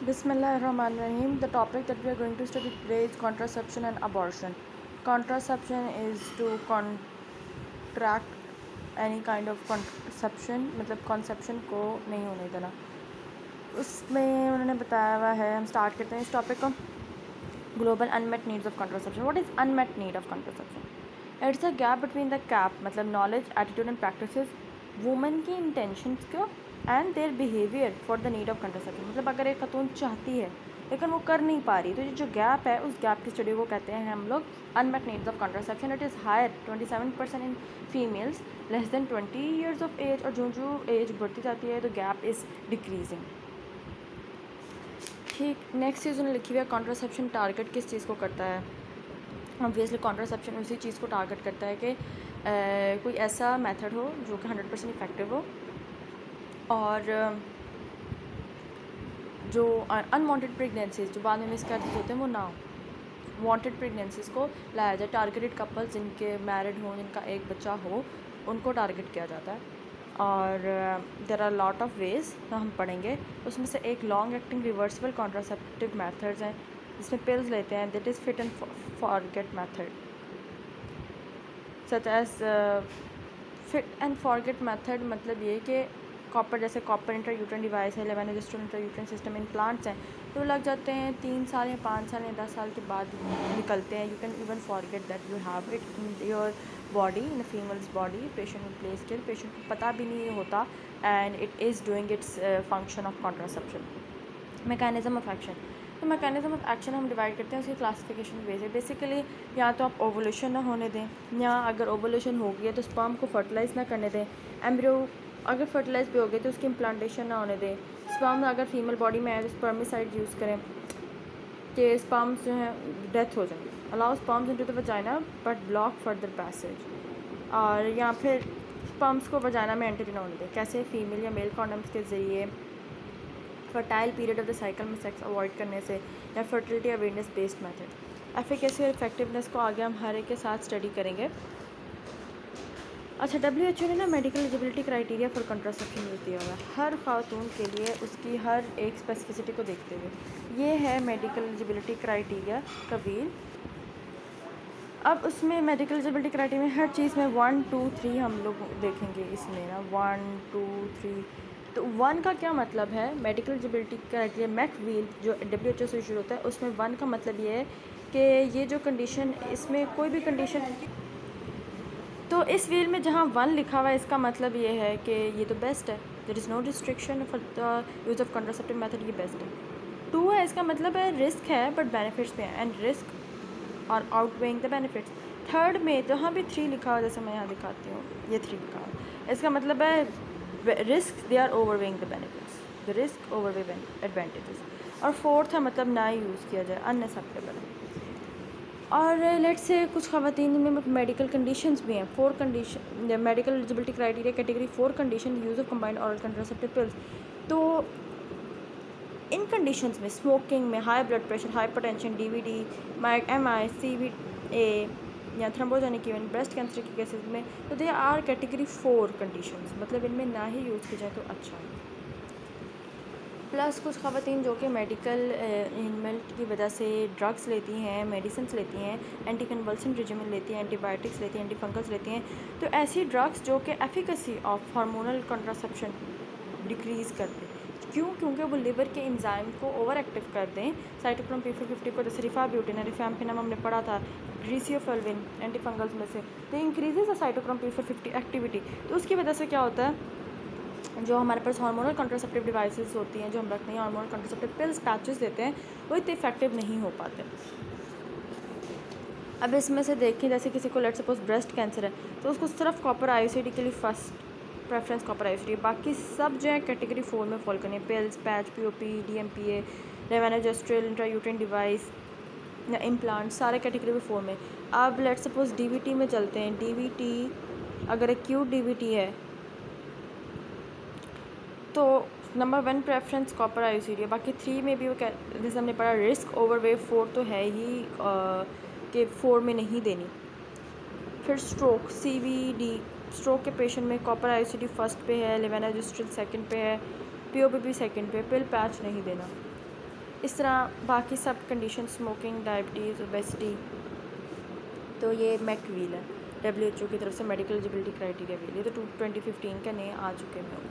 Bismillahirrahmanirrahim. The topic that we are going to study today is contraception and abortion. Contraception is to contract any kind of conception, मतलब conception को नहीं होने देना. उसमें उन्होंने बताया हुआ है. हम स्टार्ट करते हैं इस टॉपिक को. Global unmet needs of contraception. What is unmet need of contraception? It's a gap between the cap, मतलब knowledge, attitude and practices, women की intentions को and their behavior for the need of contraception. मतलब अगर एक खातून चाहती है लेकिन वो कर नहीं पा रही, तो ये जो गैप है उस गैप की स्टडी को कहते हैं हम लोग unmet needs of contraception. It is higher 27% in females less than 20 years of age, और जो जो एज बढ़ती जाती है तो गैप इज़ डिक्रीजिंग. ठीक, नेक्स्ट चीज़ उन्होंने लिखी हुई है कॉन्ट्रासेप्शन टारगेट किस चीज़ को करता है. ऑब्वियसली कॉन्ट्रासेप्शन उसी चीज़ को टारगेट करता है कि कोई ऐसा मेथड हो जो कि 100% इफेक्टिव हो और जो अनवांटेड प्रेगनेंसीज जो बाद में मिसकैरेज होते हैं वो ना हो. वांटेड प्रेगनेंसीज को लाया जाए. टारगेटेड कपल्स जिनके मैरिड हो, जिनका एक बच्चा हो, उनको टारगेट किया जाता है. और there are lot of ways तो हम पढ़ेंगे. उसमें से एक long acting reversible contraceptive methods हैं जिसमें पिल्स लेते हैं. That is fit and forget method. Such as fit and forget method मतलब ये कि कॉपर, जैसे कॉपर इंट्रायूट्राइन डिवाइस है, लेवानोजेस्ट्रोल इंट्रायूट्राइन सिस्टम इम्प्लांट्स हैं, तो लग जाते हैं 3 साल या 5 साल या 10 साल के बाद निकलते हैं. You can even forget that you have it in your body, in a females body. Patient will play still, patient को पता भी नहीं होता and it is doing its function of contraception. Mechanism of action. तो mechanism of action हम divide करते हैं उसकी क्लासिफिकेशन बेस है. बेसिकली या तो आप ओवुलेशन ना होने दें, या अगर ओवुलेशन हो गई है तो स्पर्म को फर्टिलाइज़ ना करने दें. एम्ब्रियो अगर फर्टिलाइज भी हो गए तो उसकी इम्प्लांटेशन ना होने दें. स्पर्म अगर फीमेल बॉडी में है तो स्पर्मिसाइड यूज़ करें कि स्पर्म्स जो हैं डेथ हो जाए. Allow sperms into the vagina but block further passage. और या फिर स्पर्म्स को वजाइना में एंटर ना होने दें. कैसे? फीमेल या मेल कॉन्डम्स के ज़रिए, fertile period of the cycle में सेक्स अवॉइड करने से, या fertility awareness based method. Efficacy और इफेक्टिवनेस को आगे हम हर एक के साथ स्टडी करेंगे. अच्छा, WHO ने ना medical eligibility criteria for contraception use दिया हुआ है हर खातून के लिए, उसकी हर एक स्पेसिफिसिटी को देखते हुए. ये है मेडिकल एलिजिबिलिटी क्राइटेरिया का व्हील. अब उसमें मेडिकल एलिजिबिलिटी क्राइटेरिया में हर चीज़ में 1 2 3 हम लोग देखेंगे इसमें ना 1 2 3. तो 1 का क्या मतलब है? Medical eligibility criteria MEC wheel जो WHO से इशू होता है, उसमें 1 का मतलब ये है कि ये जो कंडीशन, इसमें कोई भी कंडीशन, तो इस व्हील में जहाँ 1 लिखा हुआ है इसका मतलब ये है कि ये तो बेस्ट है. There is no restriction for the use of contraceptive method, ये बेस्ट है. 2 है, इसका मतलब है रिस्क है बट बेनिफिट्स भी हैं, एंड रिस्क और आउटवेइंग द बेनिफिट्स. थर्ड में जहाँ भी 3 लिखा हुआ है, जैसे मैं यहाँ दिखाती हूँ, ये 3 लिखा हुआ है, इसका मतलब है risk they are overweighing the benefits, the risk overweigh advantages. और 4th है मतलब ना यूज़ किया जाए, अनएक्सेप्टेबल है. और लेट्स से कुछ ख़वातीन में मेडिकल कंडीशंस भी हैं. 4 condition medical eligibility criteria category 4 condition use of combined oral contraceptive pills. तो इन कंडीशंस में स्मोकिंग में, high blood pressure, hypertension, DVT, MI, CVA या थ्रोम्बोजेनिक इवेंट, ब्रेस्ट कैंसर के केसेस में, तो दे आर कैटेगरी 4 कंडीशंस, मतलब इनमें ना ही यूज़ की जाए तो अच्छा है. प्लस कुछ ख़वातीन जो कि मेडिकल इलमेंट की वजह से ड्रग्स लेती हैं, मेडिसिन लेती हैं, एंटी कन्वल्सेंट रेजिमेंट लेती हैं, एंटीबायोटिक्स लेती हैं, एंटी फंगल्स लेती हैं, तो ऐसी ड्रग्स जो कि efficacy of hormonal contraception decrease कर दें. क्यों? क्योंकि वो लिवर के एंजाइम को ओवर एक्टिव कर दें. साइटोक्रोम P450 को, जैसे रिफाब्यूटिन है, रिफैम्पिनम हमने पढ़ा था, ग्रीसियोफल्विन एंटी फंगल्स में से, तो increases the cytochrome P450 activity. तो उसकी वजह से क्या होता है, जो हमारे पास हार्मोनल कंट्रासेप्टिव डिवाइसेस होती हैं, जो हम रखते हैं, हार्मोनल कंट्रासेप्टिव पिल्स पैचेस देते हैं, वो इतने इफेक्टिव नहीं हो पाते. अब इसमें से देखें, जैसे किसी को लेट सपोज ब्रेस्ट कैंसर है, तो उसको सिर्फ कॉपर IUCD के लिए फर्स्ट प्रेफरेंस कॉपर IUCD, बाकी सब जो है कैटेगरी 4 में फॉल करने. Pills, patch, POP, DMPA, levonorgestrel intrauterine device या इम्प्लांट, सारे कैटेगरी 4 में. अब लेट सपोज DVT में चलते हैं. DVT अगर एक्यूट DVT है तो नंबर 1 प्रेफरेंस कॉपर IUCD है. बाकी 3 में भी वो जैसे हमने पढ़ा रिस्क ओवरवे 4 तो है ही कि 4 में नहीं देनी. फिर स्ट्रोक CVD, स्ट्रोक के पेशेंट में कॉपर IUCD फर्स्ट पे है, लेवानोजेस्ट्रोल सेकंड पे है, POP भी सेकंड पे, पिल पैच नहीं देना. इस तरह बाकी सब कंडीशन, स्मोकिंग, डायबिटीज़, ओबेसिटी, तो ये मैक व्हील है, WHO की तरफ से मेडिकल एलिजिबिलिटी क्राइटेरिया व्हील, ये तो 2015 के नए आ चुके हैं।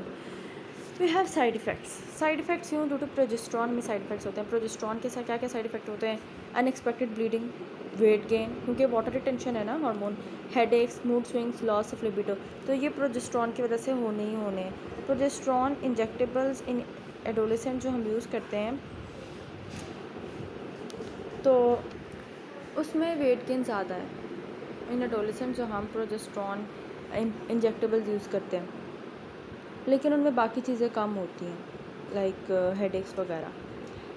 We have side effects. Side effects यूँ ड्यू टू प्रोजेस्टेरॉन में साइड इफ़ेक्ट्स होते हैं। प्रोजेस्टेरॉन के साथ क्या क्या साइड इफ़ेक्ट होते हैं? अनएक्सपेक्टेड ब्लीडिंग, वेट गेन, क्योंकि वाटर रिटेंशन है ना hormone, headaches, mood swings, loss of libido, तो ये प्रोजेस्टेरॉन की वजह से होने ही होने हैं। प्रोजेस्टेरॉन इंजेक्टेबल्स इन एडोलेसेंट जो हम यूज़ करते हैं तो उसमें वेट गेन ज़्यादा है इन एडोलेसेंट जो हम प्रोजेस्टेरॉन इंजेक्टेबल्स यूज़ करते हैं, लेकिन उनमें बाकी चीज़ें कम होती हैं लाइक हेडेक्स वगैरह।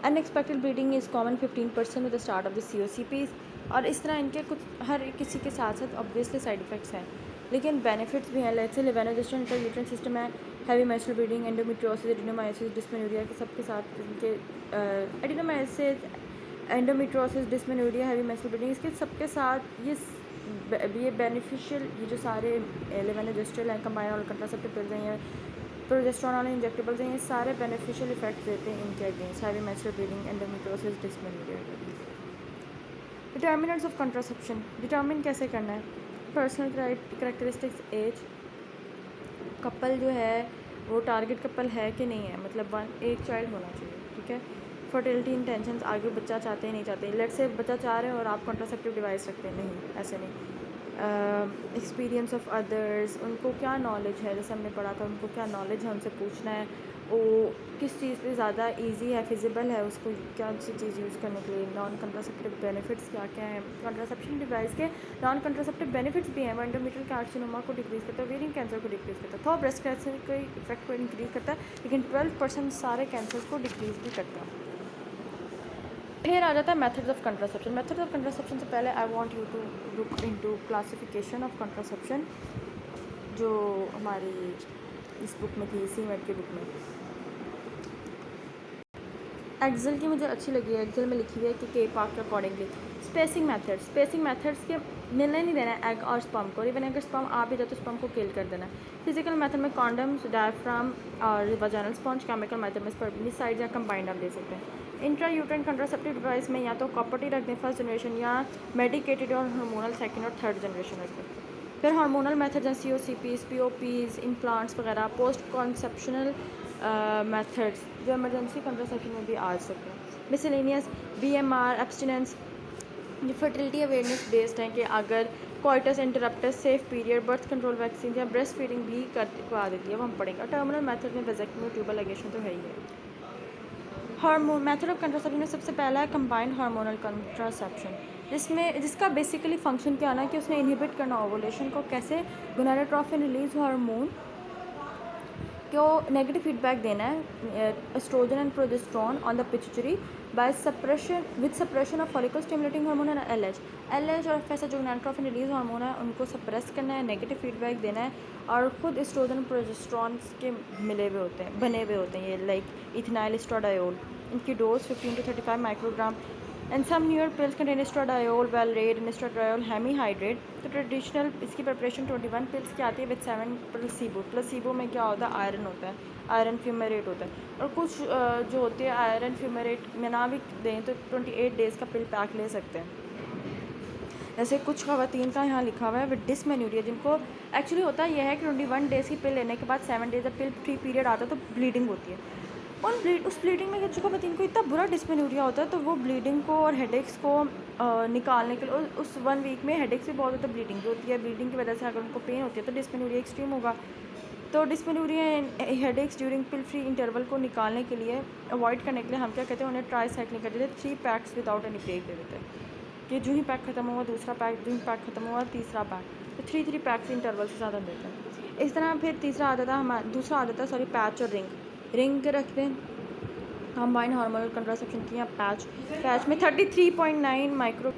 Unexpected bleeding is common 15% with the start of the COCPs, और इस तरह इनके कुछ हर किसी के साथ साथ ऑब्वियसली साइड इफ़ेक्ट्स हैं, लेकिन बेनिफिट्स भी हैं। Let's say levonorgestrel intrauterine system है, heavy menstrual bleeding, endometriosis, adenomyosis, dysmenorrhoea के सबके साथ इनके adenomyosis, endometriosis, dysmenorrhoea, heavy menstrual bleeding, इसके सबके साथ ये बेनिफिशियल, ये जो सारे लेवेनोजेस्ट्रल हैं, कंबाइन और कंट्रासेप्टिव पिल्स हैं, प्रोजेस्टेरॉन वाले इंजेक्टेबल्स हैं, ये सारे बेनिफिशियल इफेक्ट्स देते हैं इनके against heavy menstrual bleeding, endometriosis, dysmenorrhoea. Determinants of contraception, determine कैसे करना है? पर्सनल करैक्टरिस्टिक्स, एज, कपल जो है वो टारगेट कपल है कि नहीं है, मतलब एक चाइल्ड होना चाहिए, ठीक है। फर्टिलिटी इंटेंशंस, आगे बच्चा चाहते हैं नहीं चाहते, लेट से बच्चा चाह रहे हैं और आप कंट्रासेप्टिव डिवाइस रखते हैं, नहीं ऐसे नहीं। एक्सपीरियंस ऑफ अदर्स, उनको क्या नॉलेज है, जैसे हमने पढ़ा था उनको क्या नॉलेज है, उनसे पूछना है वो किस चीज़ पे ज़्यादा इजी है, फिजिबल है, उसको क्या सी चीज़ यूज़ करने के लिए। नॉन कंट्रासेप्टिव बेनिफिट्स क्या क्या हैं? कंट्रासेप्शन डिवाइस के नॉन कंट्रासेप्टिव बेनिफिट्स भी हैं। वो एंडोमेट्रियल कार्सिनोमा को डिक्रीज़ करता है, ओवेरियन कैंसर को डिक्रीज़ करता है, थोड़ा ब्रेस्ट कैंसर के इफेक्ट को इंक्रीज़ करता है, लेकिन 12% सारे कैंसर को डिक्रीज़ भी करता है। फिर आ जाता है methods of contraception. Methods of contraception से पहले I want you to look into classification of contraception, जो हमारी इस बुक में थी, CMET की बुक में। एक्सेल की मुझे अच्छी लगी है, एक्सेल में लिखी हुई है कि K-PARK के अकॉर्डिंगली स्पेसिंग मेथड्स के मिलने नहीं देना है एग और स्पर्म को, इवन अगर स्पर्म आ भी जाए तो स्पर्म को किल कर देना है। फिजिकल मेथड में कॉन्डम्स, डायफ्राम और वजाइनल स्पॉन्ज। केमिकल मेथड में स्पर्मिसाइड या कंबाइंड आप दे सकते हैं। इंट्रायूटेरन कंट्रासेप्टिव डिवाइस में या तो कॉपर्टी रख दें फर्स्ट जनरेशन, या मेडिकेटेड और हार्मोनल सेकंड और थर्ड जनरेशन रख दें। फिर हार्मोनल मेथड्स हैं COCPs, POPs, इम्प्लांट्स वगैरह। पोस्ट कॉन्सेप्शनल मेथड्स जो इमरजेंसी कंट्रासेप्शन में भी आ सकते हैं। मिसलेनियस, BMR, एब्सटिनेंस, जो फर्टिलिटी अवेयरनेस बेस्ड हैं कि अगर coitus interruptus, safe period, birth control vaccine या ब्रेस्ट फीडिंग भी करवा देती है, वो हम पढ़ेंगे। टर्मिनल मेथड में वेजेक्टमी, ट्यूबल लिगेशन तो है ही है। हार्मोन मेथड ऑफ कंट्रासेप्शन में सबसे पहला है कंबाइंड हार्मोनल कंट्रासेप्शन, जिसका बेसिकली फंक्शन क्या है कि उसने इनहिबिट करना ओवुलेशन को। कैसे? गोनाडोट्रोपिन रिलीज हार्मोन को नेगेटिव फीडबैक देना है oestrogen and progesterone on the pituitary by suppression of follicle stimulating hormone and LH और फैसा जो गोनाडोट्रोपिन रिलीज हार्मोन है उनको सप्रेस करना है, नेगेटिव फीडबैक देना है। और ख़ुद एस्ट्रोजन प्रोजेस्टेरॉन के बने हुए होते हैं ये, लाइक इथेनाइल एस्ट्राडायोल। इनकी dose 15 to 35 microgram. And some newer pills contain estradiol, valerate and estradiol hemihydrate. तो ट्रेडिशनल इसकी प्रिपरेशन 21 पिल्स की आती है विद 7 प्लेसिबो। प्लेसिबो में क्या होता है? आयरन होता है, आयरन फ्यूमेरेट होता है। और कुछ जो होते हैं आयरन फ्यूमेरेट में ना भी दें तो 28 डेज़ का पिल पैक ले सकते हैं। जैसे कुछ ख़वातीन का यहाँ लिखा हुआ है विद डिस्मेनोरिया, जिनको एक्चुअली होता यह है कि 21 डेज़ की पिल लेने के बाद 7 डेज़ का पिल फ्री पीरियड आता है तो ब्लीडिंग होती है। उस ब्लीडिंग में जो ख़वातीन को इतना बुरा डिस्मेनोरिया होता है तो वो ब्लीडिंग को और हेडेक्स को निकालने के लिए उस 1 वीक में हेडेक्स भी बहुत होता है, ब्लीडिंग भी होती है। ब्लीडिंग की वजह से अगर उनको पेन होती है तो डिस्मेनोरिया एक्सट्रीम होगा। तो डिस्मेनोरिया हेडेक्स ड्यूरिंग पिल फ्री इंटरवल को निकालने के लिए, अवॉइड करने के लिए हम क्या कहते हैं, उन्हें ट्राई साइक्लिंग कर देते हैं। 3 पैक्स विदाउट एनी ब्रेक दे देते हैं कि जो ही पैक ख़त्म हुआ दूसरा पैक, जो ही पैक ख़त्म हुआ तीसरा पैक, तो 3 पैक्स इंटरवल से ज़्यादा देते हैं। इस तरह फिर दूसरा आदत है पैच और रिंग रख दें। कंबाइंड हार्मोनल कंट्रासेप्शन की यहाँ पैच में 33.9 माइक्रो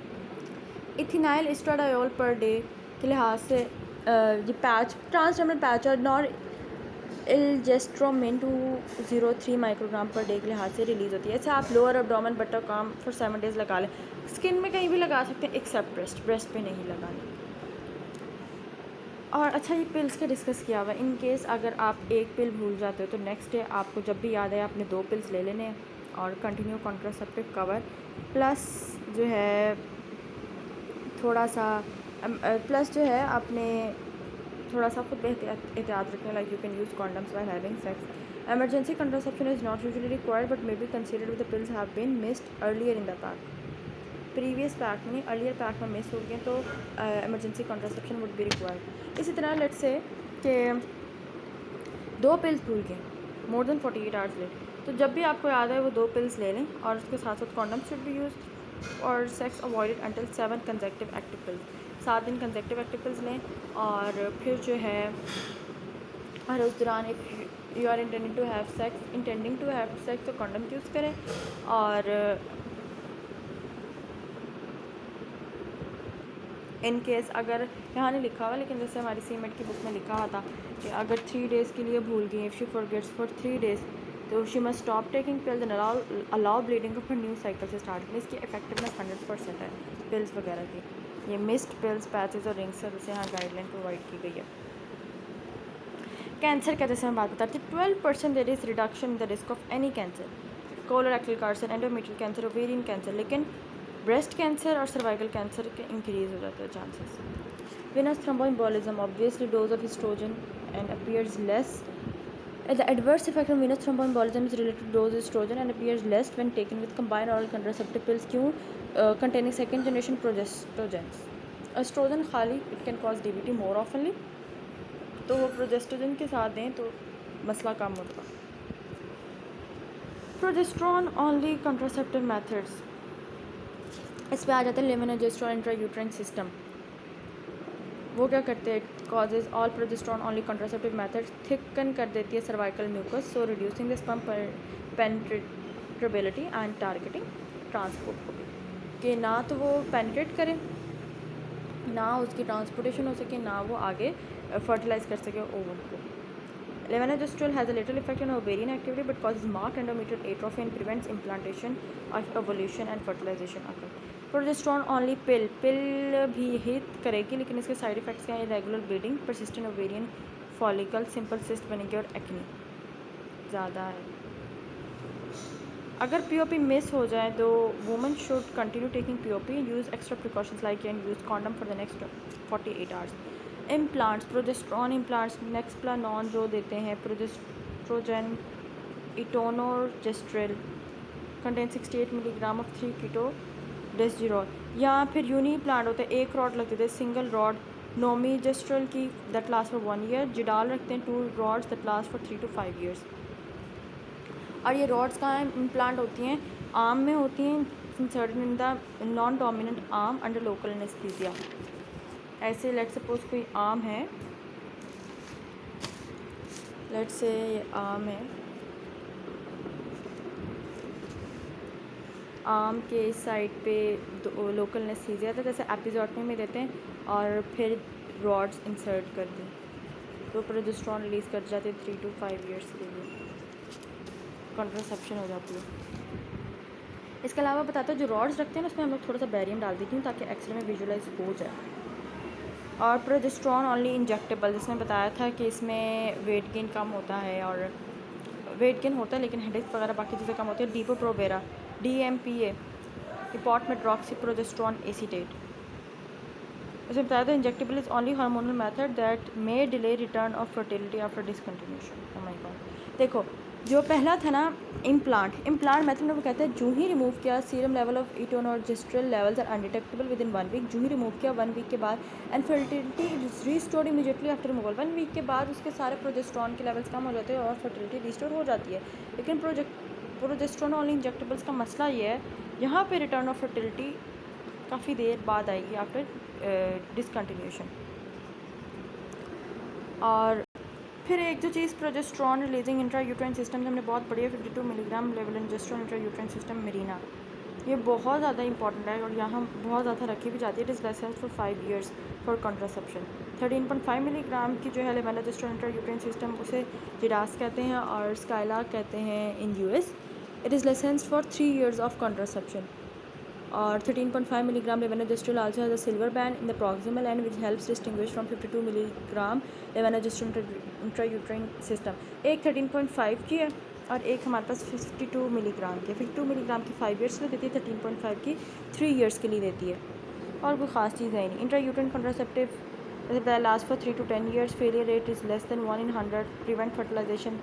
इथिनाइल एस्ट्राडायोल पर डे के लिहाज से ये पैच ट्रांसडर्मल पैच और नॉर इल्जेस्ट्रोमिन 203 माइक्रोग्राम पर डे के लिहाज से रिलीज़ होती है। ऐसे आप lower abdomen बटक arm for 7 days लगा लें। स्किन में कहीं भी लगा सकते हैं एक्सेप्ट ब्रेस्ट पे नहीं लगानी। और अच्छा, ये पिल्स का डिस्कस किया हुआ है। इन केस अगर आप एक पिल भूल जाते हो तो नेक्स्ट डे आपको जब भी याद है आपने 2 पिल्स ले लेने हैं और कंटिन्यू कॉन्ट्रासेप्टिव कवर, प्लस जो है थोड़ा सा प्लस जो है आपने थोड़ा सा खुद एहतियात रखें, like you can use condoms while having sex. Emergency contraception is not usually required but may be considered with the pills have been missed earlier in the pack. Previous pack में earlier pack में miss हो गए तो emergency contraception would be required. इसी तरह let's say कि 2 pills भूल गए मोर देन 48 आवर्स लेट, तो जब भी आपको याद है वो 2 पिल्स ले लें और उसके साथ साथ कॉन्डम शुड बी यूज और sex avoided until 7 consecutive active pills. 7 दिन कंसेक्टिव एक्टिव पिल्स लें और फिर जो है और उस दौरान if you are intending to have sex तो कॉन्डम यूज़ करें। और इन केस अगर यहाँ नहीं लिखा हुआ लेकिन जैसे हमारी सीमेंट की बुक में लिखा हुआ था कि अगर 3 डेज़ के लिए भूल गई, if she forgets for 3 days तो she must stop taking pills and allow bleeding of new cycle से स्टार्ट करें। इसकी इफेक्टिवनेस 100% है पिल्स वगैरह की। ये मिस्ड पिल्स, पैचेस और रिंग्स है जैसे यहाँ गाइडलाइन प्रोवाइड की गई है। कैंसर का जैसे हम बात बताते हैं 12% there is reduction in the risk of any cancer, colorectal cancer, endometrial cancer, ovarian cancer, लेकिन ब्रेस्ट कैंसर और सर्वाइकल कैंसर के इंक्रीज़ हो जाते हैं chances. Venous thromboembolism, obviously dose of oestrogen and appears less. The adverse effect of venous thromboembolism is related to dose of estrogen and appears less when taken with combined oral contraceptive pills क्यों containing second generation progestogens। Oestrogen खाली it can cause DVT more oftenly, तो वो progesterone के साथ दें तो मसला कम होता। प्रोजेस्ट्रॉन ओनली कॉन्ट्रासेप्टिव मेथड्स, इस पर आ जाते हैं लेवोनोजेस्ट्रॉन इंट्रायूट्राइन सिस्टम। वो क्या करते हैं, causes all progesterone only contraceptive methods, thicken कर देती है cervical mucus, so reducing the sperm penetrability and targeting transport को भी, कि ना तो वो पेनिट्रेट करे, ना उसकी ट्रांसपोर्टेशन हो सके, ना वो आगे फर्टिलाइज कर सके ओवम को। Levonorgestrel has a little effect on ovarian activity but causes marked endometrial atrophy and prevents implantation of ovulation and fertilisation occur. Progesterone only pill भी हिट करेगी लेकिन इसके साइड इफेक्ट्स क्या हैं, irregular bleeding, persistent ovarian follicle, simple cyst बनेगी और acne ज़्यादा है। अगर पीओपी मिस हो जाए तो woman should continue taking POP, use extra precautions like and use condom for the next 48 hours. Implants, progesterone implants Nexplanon जो देते हैं, progestogen etonogestrel contain 68 milligram of 3 keto desogestrel, या फिर यूनी प्लांट होते हैं, एक रॉड लगते थे सिंगल रॉड नोमीजेस्ट्रल की दैट लास्ट फॉर 1 ईयर, जिडाल रखते हैं 2 rods that last for 3 to 5 years. और ये रॉड्स कहाँ इम्प्लांट होती हैं, आर्म में होती हैं, inserted in the non dominant arm under local anaesthesia. ऐसे लेट सपोज कोई आर्म है, लेट से ये आर्म है, आर्म के इस साइड पे लोकल एनेस्थीसिया था जैसे एपिजोटमी में देते हैं, और फिर रॉड्स इंसर्ट कर दी तो प्रोजेस्टेरोन रिलीज़ कर जाते हैं 3 to 5 ईयर्स के लिए, कॉन्ट्रासेप्शन हो जाती है। इसके अलावा बताते हैं जो रॉड्स रखते हैं ना उसमें हम लोग थोड़ा सा बैरियम डाल देती हूँ ताकि एक्सरे में विजुलाइज हो जाए। और प्रोजेस्टेरोन ओनली इंजेक्टेबल, जिसमें बताया था कि इसमें वेट गेन कम होता है, और वेट गेन होता है लेकिन हेडेक वगैरह बाकी चीज़ें कम होती है। Depot Provera, DMPA, depot medroxyprogesterone acetate. इसमें बताया था injectable is only hormonal method that may delay return of fertility after discontinuation. Oh my god, देखो जो पहला था ना इम्प्लांट मेथड में वो कहते हैं जो ही रिमूव किया serum level of etonogestrel levels are undetectable within 1 week, जो ही रिमूव किया 1 वीक के बाद, and fertility is restored immediately after removal. 1 week के बाद उसके सारे प्रोजेस्टेरोन के लेवल्स कम हो जाते हैं और फर्टिलिटी रिस्टोर हो जाती है। लेकिन प्रोजेस्टेरोन ओनली इंजेक्टेबल्स का मसला ये है, यहाँ पे रिटर्न ऑफ फर्टिलिटी काफ़ी देर बाद आएगी आफ्टर डिसकंटिन्यूएशन। और फिर एक जो चीज़ प्रोजेस्टेरोन रिलीजिंग इंट्रायूट्राइन सिस्टम हमने बहुत पढ़ी है, 52 milligram levonorgestrel intrauterine system Merina, ये बहुत ज़्यादा इंपॉर्टेंट है और यहाँ बहुत ज़्यादा रखी भी जाती है। It is licence for 5 years for contraception. 13.5 milligram की जो है लेवोनोजेस्ट्रोन इंट्रायूट्राइन सिस्टम उसे जिडास कहते हैं और स्काइला कहते हैं in US। It is licence for 3 years of contraception. और 13.5 milligram levonorgestrel also has a silver band in the proximal end which helps distinguish from 52 milligram levonorgestrel intrauterine system. एक 13.5 की है और एक हमारे पास 52 मिलीग्राम की। 52 मिलीग्राम की 5 ईयर्स के लिए देती है, 13.5 की 3 ईयर्स के लिए देती है। और कोई ख़ास चीज़ है नहीं। इंट्रायूटेरइन कॉन्ट्रासेप्टिव जैसे बताया last for 3 to 10 years, failure rate is less than 1 in 100, prevent fertilization,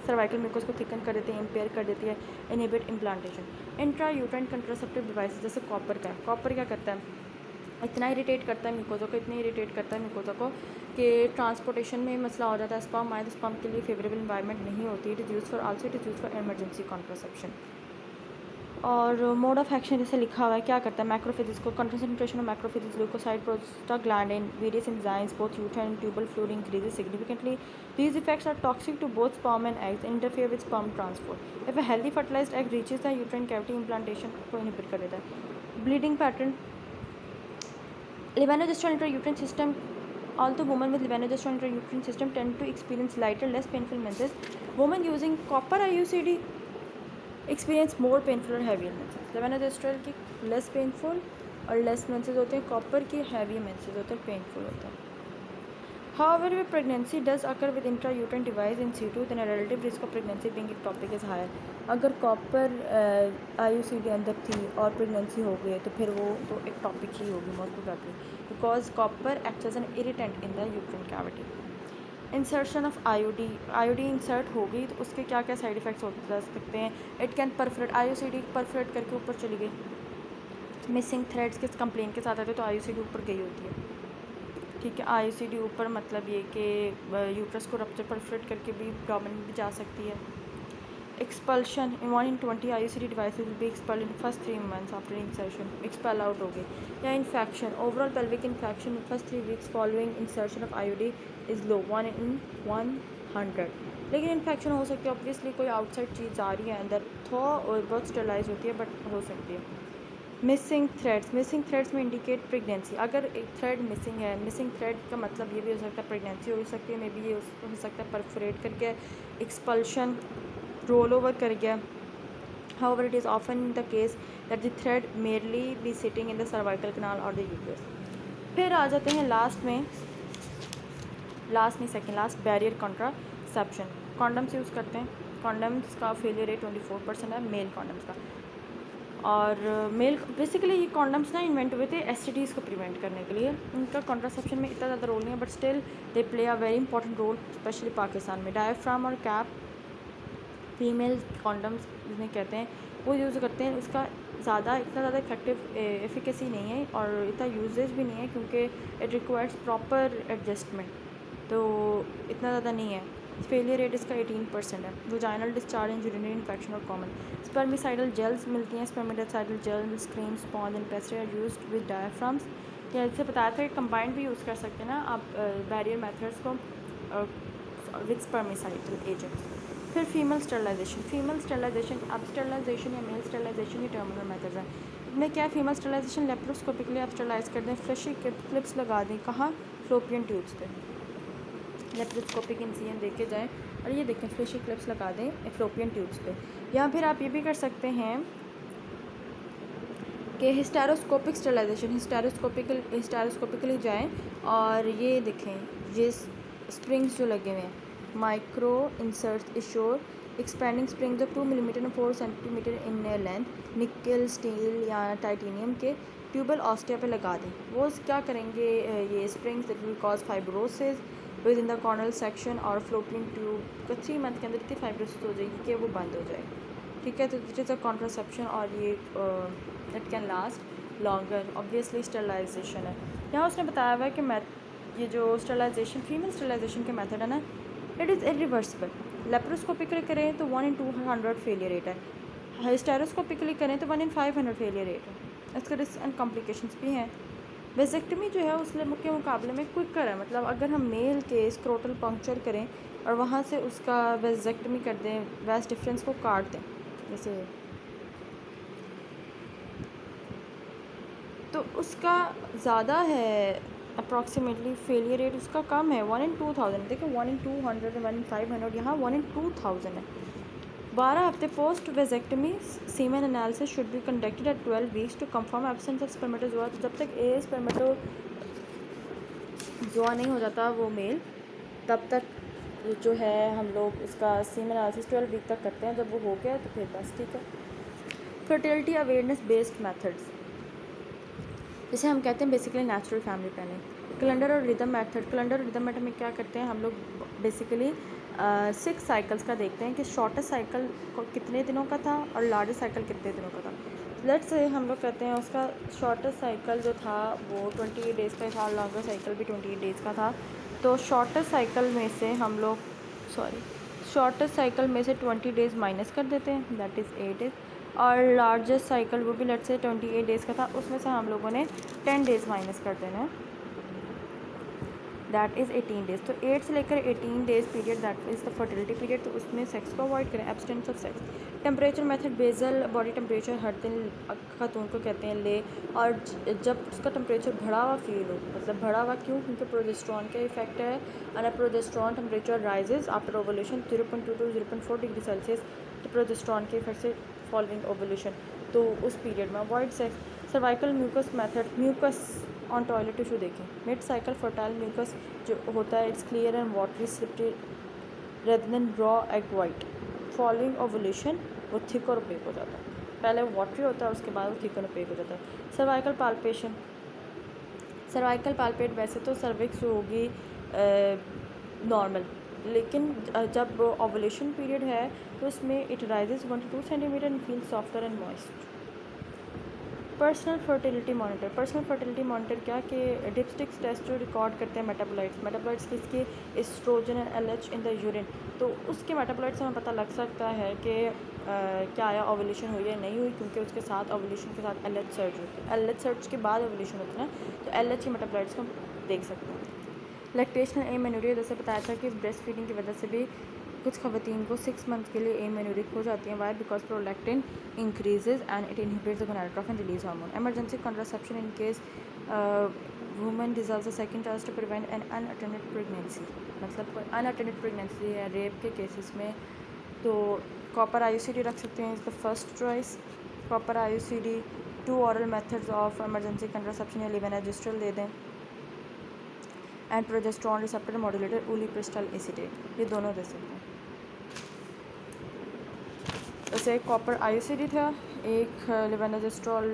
cervical mucus को थिकन कर देती है, इम्पेयर कर देती है, inhibit implantation. Intrauterine contraceptive device जैसे कॉपर का है, कॉपर क्या करता है, इतना इरिटेट करता है म्यूकोजा को, इतने इरिटेट करता है म्यूकोजा को कि ट्रांसपोर्टेशन में मसला हो जाता है, स्पर्म आए तो स्पर्म के लिए फेवरेबल इन्वायरमेंट नहीं होती। It is use for also, it is use for emergency contraception. और मोड ऑफ एक्शन जैसे लिखा हुआ है, क्या करता है, मैक्रोफेजेस को concentration of macrophages leukocyte prostaglandin various enzymes both uterine and tubal fluid increases significantly. These effects are toxic to both sperm and eggs, interfere with sperm transport. If a healthy fertilized egg reaches the uterine cavity, implantation को inhibit कर देता है। Bleeding pattern, levonorgestrel intrauterine system, although women with levonorgestrel intrauterine system tend to experience lighter, less painful menses, women using copper IUCD experience more painful और heavier menses। levonorgestrel की less painful और less menses होते हैं, copper की heavier menses होते हैं, painful होता है। However, if pregnancy does occur with intrauterine device in situ, then a relative risk of pregnancy being ectopic is higher। अगर कॉपर IUCD अंदर थी और प्रेगनेंसी हो गई तो फिर वो तो ectopic ही होगी most probably, because copper acts as an irritant in the uterine cavity. Insertion of IUD insert होगी तो उसके क्या क्या साइड इफ़ेक्ट्स हो सकते हैं। इट कैन परफरेट, IUCD परफरेट करके ऊपर चली गई, मिसिंग थ्रेड्स के कंप्लेन के साथ आते तो IUCD ऊपर गई होती है, ठीक है। IUCD ऊपर मतलब ये कि यूट्रस को रप्चर परफरेट करके भी प्रॉब्लम भी जा सकती है। Expulsion, 1 in 20 IUCD devices will be expelled in first 3 months after insertion, expel out हो गए। या infection, overall pelvic infection in first 3 weeks following insertion of IUD is low, 1 in 100। लेकिन इन्फेक्शन हो सकती है, ऑब्वियसली कोई आउटसाइड चीज़ आ रही है अंदर तो, और बहुत स्टरलाइज होती है, बट हो सकती है। मिसिंग थ्रेड्स में इंडिकेट प्रेगनेंसी, अगर एक थ्रेड मिसिंग है, मिसिंग थ्रेड का मतलब ये भी हो सकता है प्रेगनेंसी हो सकती है, मे बी ये हो सकता है परफोरेट करके एक्सपल्शन रोल ओवर कर गया। However, it is often the case that the thread merely be sitting in the cervical canal or the uterus। फिर आ जाते हैं लास्ट में second last, barrier contraception. Condoms use करते हैं, कॉन्डम्स का फेलियर रेट 24% है मेल कॉन्डम्स का। और मेल बेसिकली ये कॉन्डम्स ना इन्वेंट हुए थे STDs को प्रिवेंट करने के लिए, उनका कॉन्ट्रासेप्शन में इतना ज़्यादा रोल नहीं है, but still they play a very important role, especially Pakistan में। डायफ्राम और कैप फीमेल कॉन्डम्स जिन्हें कहते हैं वो यूज़ करते हैं, उसका इतना ज़्यादा इफेक्टिव एफिकेसी नहीं है और इतना यूजेज भी नहीं है, क्योंकि इट रिक्वायर्स प्रॉपर एडजस्टमेंट, तो इतना ज़्यादा नहीं है। फेलियर रेट इसका 18% है। Vaginal discharge and urinary infection और कॉमन। स्पर्मिसाइडल जेल्स मिलती हैं, spermicidal gels, cream, sponge and pastry are used with diaphragms. या जैसे बताया था कि कंबाइंड भी यूज़ कर सकते हैं ना आप बैरियर मेथड्स को विद स्पर्मिसाइडल एजेंट्स। फिर फीमेल स्टरलाइजेशन, अब स्टरलाइजेशन या मेल स्टरलाइजेशन ये टर्मिनल मेथड्स हैं। इनमें क्या है, फीमेल स्टरलाइजेशन लेप्रोस्कोपिकली आप स्टरलाइज कर दें, फ्लैशी क्लिप्स लगा दें, कहाँ, फ्लोपियन ट्यूब्स पे, लेप्रोस्कोपिक इंसिजन देके जाएं और ये देखें फ्लैशी क्लिप्स लगा दें फ्लोपियन ट्यूब्स पे। या फिर आप ये भी कर सकते हैं कि हिस्टेरोस्कोपिक स्टरलाइजेशन, हिस्टेरोस्कोपिकली जाएं और ये देखें ये स्प्रिंग्स जो लगे हुए हैं, micro insert ensure expanding springs of 2 millimetre और 4 सेंटीमीटर इन लेंथ, निकल, स्टील या टाइटेनियम के ट्यूबल ऑस्टिया पे लगा दें। वो क्या करेंगे, ये springs that will cause fibrosis with in the Cornell section और फ्लोपियन ट्यूब का 3 मंथ के अंदर इतनी फाइब्रोसिस हो जाएगी कि वो बंद हो जाएगी, ठीक है। तो दिस इज़ अ कॉन्ट्रासेप्शन और ये it can last longer. Obviously sterilization है, यहाँ उसने बताया हुआ है कि ये जो स्टरलाइजेशन फीमेल स्टरलाइजेशन के मेथड है ना, इट इज़ इरिवर्सिबल। लेप्रोस्कोपिकली करें तो 1 in 200 फेलियर रेट है, हिस्टेरोस्कोपिकली करें तो 1 in 500 फेलियर रेट है। इसके रिस्क एंड कॉम्प्लिकेशंस भी हैं। वेजेक्टमी जो है उस के मुकाबले में क्विकर है, मतलब अगर हम मेल के स्क्रोटल पंक्चर करें और वहाँ से उसका वेजेक्टमी कर दें, वेस्ट डिफरेंस को काट दें जैसे, तो उसका ज़्यादा है अप्रॉक्सीमेटली फेलियर रेट उसका कम है, 1 in 2000। देखो 1 in 200, 1 in 500, यहाँ 1 in 2000 है। 12 हफ्ते post vasectomy semen analysis should be conducted at 12 weeks to confirm absence of spermatozoa. तो जब तक स्पर्मेटोजोआ नहीं हो जाता वो मेल, तब तक जो है हम लोग उसका सीमेन एनालिसिस 12 वीक तक करते हैं। जब वो हो गया तो फिर बस ठीक है। फर्टिलिटी अवेयरनेस बेस्ड मेथड्स, जिसे हम कहते हैं basically natural family planning. Calendar और रिदम मेथड, कैलेंडर और रिदम मेथड में क्या करते हैं हम लोग बेसिकली 6 साइकिल्स का देखते हैं कि शॉर्टेस्ट साइकिल कितने दिनों का था और लार्जेस्ट साइकिल कितने दिनों का था। लेट्स से हम लोग कहते हैं उसका शॉर्टेस्ट साइकिल जो था वो 28 डेज़ का था, लॉन्गर साइकिल भी 28 डेज़ का था। तो शॉर्टेस्ट साइकिल में से हम लोग शॉर्टेस्ट साइकिल में से 20 डेज़ माइनस कर देते हैं, दैट इज़ 8 डेज़। और लार्जेस्ट साइकिल वो भी लेट्स से 28 डेज़ का था, उसमें से हम लोगों ने 10 डेज़ माइनस कर देना है, दैट इज़ 18 डेज़। तो 8 से लेकर 18 days period that is the fertility period. तो उसमें सेक्स को अवॉइड करें, abstinence of sex. Temperature method, basal body temperature हर दिन खातून को कहते हैं ले, और जब उसका टेम्परेचर बढ़ा हुआ फील हो, मतलब बढ़ा हुआ क्यों, क्योंकि प्रोजेस्टेरॉन का इफेक्ट है। और progesterone temperature rises after ovulation 0.2 to 0.4 degree Celsius, तो प्रोजेस्टेरॉन के इफेक्ट से फॉलोइंग ओवुलेशन, तो उस पीरियड में avoid sex. Cervical mucus method, mucus on toilet tissue देखें। मिड साइकिल फर्टाइल म्यूकस जो होता है it's clear and watery slippery rather than raw egg white. Following ovulation वो थिक और ओपेक हो जाता है, पहले वो वाटरी होता है उसके बाद वो थिक और ओपेक हो जाता है। सर्वाइकल पाल्पेशन, सर्वाइकल पाल्पेट वैसे तो सर्विक्स होगी नॉर्मल, लेकिन जब ओवुलेशन पीरियड है तो उसमें it rises 1 to 2 centimetre and feel softer and moist. Personal fertility monitor, personal fertility monitor क्या कि डिपस्टिक्स टेस्ट जो रिकॉर्ड करते हैं मेटाबोलाइट्स किसके, estrogen and LH in the urine, तो उसके मेटाबोलाइट्स से हमें पता लग सकता है कि क्या आया ओवुलेशन हुई या नहीं हुई, क्योंकि उसके साथ ओवुलेशन के साथ एलएच सर्च होती है, एलएच सर्च के बाद ओवुलेशन होता है ना, तो एलएच के मेटाबोलाइट्स को हम देख सकते हैं। लैक्टेशनल एमेनोरिया, जैसे बताया था कि ब्रेस्ट फीडिंग की वजह से भी कुछ खवातीन को 6 मंथ के लिए एमेनोरिक हो जाती हैं। Why, because prolactin increases and it inhibits the gonadotropin release hormone. Emergency contraception in case women deserves a second chance to prevent an unattended pregnancy, मतलब कोई अनअटेंडेड प्रेगनेंसी है रेप के केसेस में, तो कॉपर आईयूसीडी रख सकते हैं, is the first choice. Copper IUCD, 2 oral methods of emergency contraception या लेवेनाजिस्ट्रल दे दें, and progesterone receptor modulator ulipristal acetate, ये दोनों दे सकते हैं। जैसे एक कॉपर आईयूसीडी था, एक लेवेनाजिस्ट्रॉल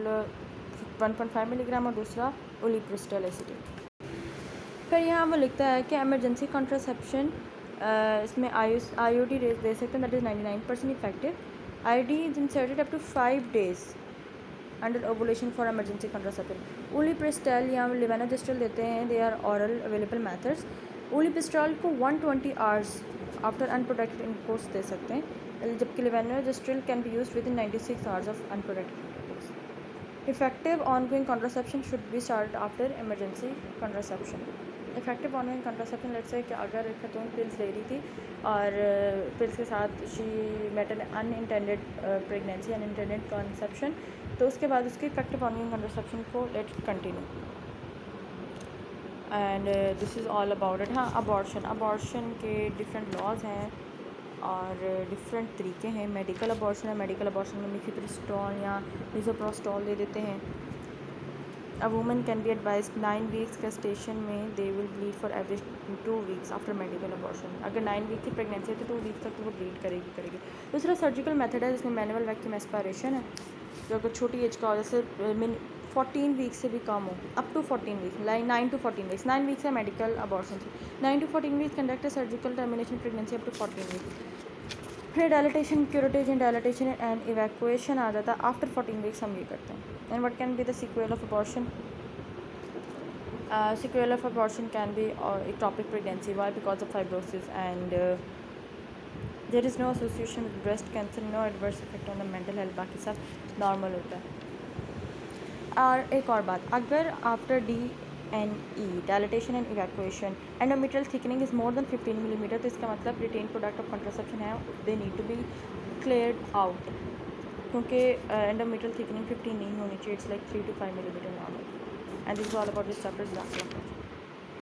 1.5 मिलीग्राम और दूसरा उलिप्रिस्टल एसीटेट। फिर यहाँ वो लिखता है कि एमरजेंसी कॉन्ट्रासेप्शन इसमें आईओडी रेज दे सकते हैं, that is 99% effective. IUD is inserted up to 5 days under ovulation for emergency contraception. Ulipristal या लेवेनाजिस्ट्रल देते हैं, they are oral available methods. Ulipristal को 120 hours आफ्टर अनप्रोटेक्टेड इंटरकोर्स दे सकते हैं, जबकि levonorgestrel can be used with in 96 hours of unprotected intercourse. Effective ongoing contraception should be start after emergency contraception. Effective ongoing contraception let's say कि अगर एक खातून pills ले रही थी और पिल्स के साथ she met an unintended pregnancy, unintended conception, तो उसके बाद उसके इफेक्टिव ऑनगोइंग कॉन्ट्रासेप्शन को let continue. And this is all about it. हाँ, अबॉर्शन के डिफरेंट लॉज हैं और डिफरेंट तरीके हैं। मेडिकल अबॉर्शन है, मेडिकल अबॉर्शन में मिफेप्रिस्टोन या मिसोप्रोस्टॉल दे देते हैं। A woman can be advise 9 weeks gestation में they will bleed for average 2 weeks after medical abortion. अगर 9 week की प्रेगनेंसी है तो 2 weeks तक तो वो ब्लीड करेगी। दूसरा सर्जिकल मेथड है जिसमें मैनुअल वैक्यूम एस्पायरेशन है, जो अगर छोटी एज का हो, जैसे 14 weeks से भी कम हो, up to 14 weeks, like 9 to 14 weeks। 9 weeks है मेडिकल अबॉर्शन से, 9 to 14 weeks conduct surgical termination pregnancy up to 14 weeks। फिर dilatation, curettage in dilatation and evacuation आ जाता है, आफ्टर 14 weeks हम ये करते हैं। And what can be the sequel of abortion? Sequelae of abortion can be ectopic pregnancy. Why? Because of fibrosis, and there is no association with breast cancer, no adverse effect on the mental health, बाकी सब normal होता है। और एक और बात, अगर after DNE dilatation and evacuation endometrial thickening is more than 15 millimeter, तो इसका मतलब रिटेन प्रोडक्ट ऑफ कंट्रासेप्शन है, they need to be cleared out, क्योंकि एंडोमेट्रियल थिकनिंग 15 नहीं होनी चाहिए, it's like 3 to 5 millimeter normal. And this is all about this chapter.